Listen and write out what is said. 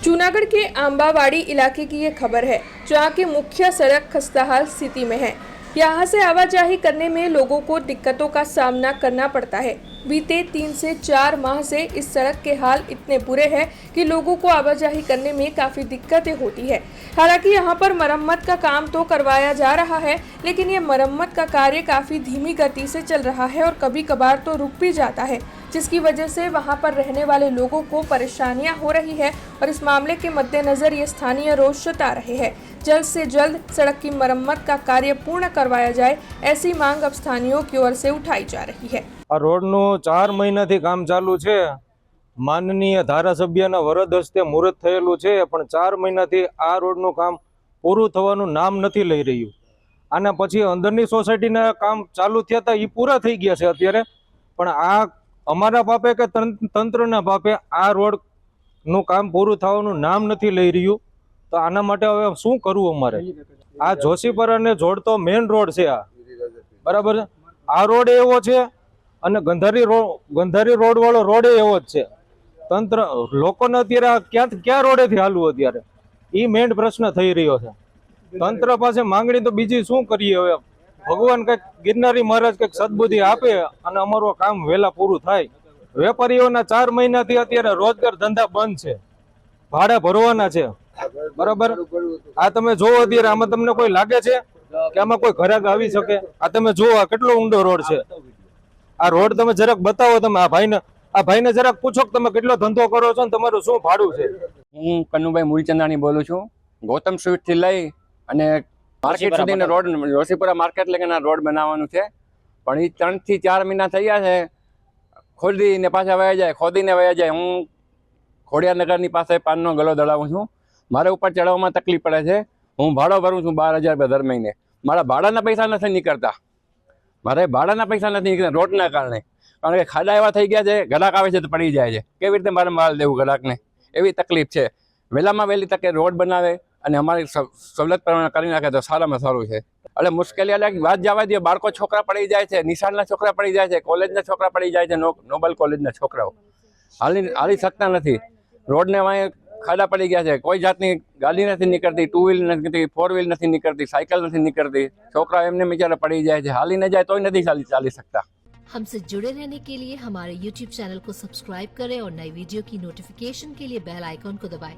जूनागढ़ के आंबावाड़ी इलाके की ये खबर है, जहाँ की मुख्य सड़क खस्ताहाल स्थिति में है। यहाँ से आवाजाही करने में लोगों को दिक्कतों का सामना करना पड़ता है। बीते 3 से 4 माह से इस सड़क के हाल इतने बुरे हैं कि लोगों को आवाजाही करने में काफ़ी दिक्कतें होती है। हालांकि यहाँ पर मरम्मत का काम तो करवाया जा रहा है, लेकिन ये मरम्मत का कार्य काफ़ी धीमी गति से चल रहा है और कभी कभार तो रुक भी जाता है, जिसकी वजह से वहाँ पर रहने वाले लोगों को परेशानियाँ हो रही है। और इस मामले के मद्देनजर ये स्थानीय रोष जता रहे हैं। जल्द से जल्द सड़क की मरम्मत का कार्य पूर्ण करवाया जाए, ऐसी मांग अब स्थानीयों की ओर से उठाई जा रही है। आ रोडનું 4 મહિનાથી કામ ચાલુ છે। માનનીય ધારાસભ્યના વરદ હસ્તે મુહૂર્ત થયેલું છે, પણ 4 મહિનાથી આ રોડનું કામ પૂરું થવાનું નામ નથી લઈ રહ્યું। આના પછી અંદરની સોસાયટીના કામ ચાલુ થયા હતા, એ પૂરા થઈ ગયા છે અત્યારે, પણ આ અમારા પાપે કે તંત્રના પાપે આ રોડનું કામ પૂરું થવાનું નામ નથી લઈ રહ્યું। તો આના માટે હવે શું કરવું અમારે? આ જોશીપરાને જોડતો મેઇન રોડ છે, આ બરાબર છે। આ રોડ એવો છે અને ગંધારી રોડ વાળો રોડ એવો જ છે। તંત્ર લોકોને અત્યારે ક્યાં રોડેથી હાલવું અત્યારે, એ મેઇન પ્રશ્ન થઈ રહ્યો છે। તંત્ર પાસે માંગણી તો બીજી શું કરીએ હવે? ભગવાન કંઈક ગિરનારી મહારાજ કંઈક સદબુદ્ધિ આપે અને અમારું કામ વહેલા પૂરું થાય। વેપારીઓના 4 મહિનાથી અત્યારે રોજગાર ધંધા બંધ છે, ભાડા ભરવાના છે, બરાબર। આ તમે જોવો અત્યારે આમાં તમને કોઈ લાગે છે કે આમાં કોઈ ઘરાક આવી શકે? આ તમે જુઓ આ કેટલો ઊંડો રોડ છે। આ રોડ તમે જરાક બતાવો, તમે આ ભાઈને જરાક પૂછો કે તમે કેટલો ધંધો કરો છો ને તમારું શું ભાડું છે? હું કનુભાઈ મૂલચંદાણી બોલું છું। ગૌતમ સ્વીટ થી લઈ અને માર્કેટ સુધીનો રોડ, જોશીપુરા માર્કેટ લગીના રોડ બનાવવાનું છે, પણ એ 3 થી 4 મહિના થઈ ગયા છે। ખોદીને પાછા વયા જાય, ખોદીને વયા જાય। હું ખોડિયારનગરની પાસે પાનનો ગલો દળાવું છું, મારે ઉપર ચડવામાં તકલીફ પડે છે। હું ભાડો ભરું છું 12,000 રૂપિયા દર મહિને, મારા ભાડાના પૈસા નથી નીકળતા। મારે ભાડાના પૈસા નથી નીકળતા રોડના કારણે, કારણ કે ખાડા એવા થઈ ગયા છે, ગ્રાહક આવે છે તો પડી જાય છે। કેવી રીતે મારે માલ દેવું ગ્રાહકને, એવી તકલીફ છે। વહેલામાં વહેલી તકે રોડ બનાવે અને અમારી સવલત પ્રમાણે કરી નાખે તો સારામાં સારું છે। એટલે મુશ્કેલી એટલે વાત જવા દે, બાળકો છોકરા પડી જાય છે, નિશાળના છોકરા પડી જાય છે, કોલેજના છોકરા પડી જાય છે, નોબલ કોલેજના છોકરાઓ હાલી શકતા નથી। રોડને વાંહે ખાડા પડી ગયા છે, કોઈ જાતની ગાડી નથી નીકળતી, 2 વ્હીલ નથી નીકળતી, 4 વ્હીલ નથી નીકળતી, સાયકલ નથી નીકળતી। છોકરા એમને બિચારા પડી જાય છે, હાલી ન જાય તોય નથી ચાલી सकता। हमसे जुड़े रहने के लिए हमारे YouTube चैनल को सब्सक्राइब करें और नई वीडियो की नोटिफिकेशन के लिए बेल आइकॉन को दबाएं।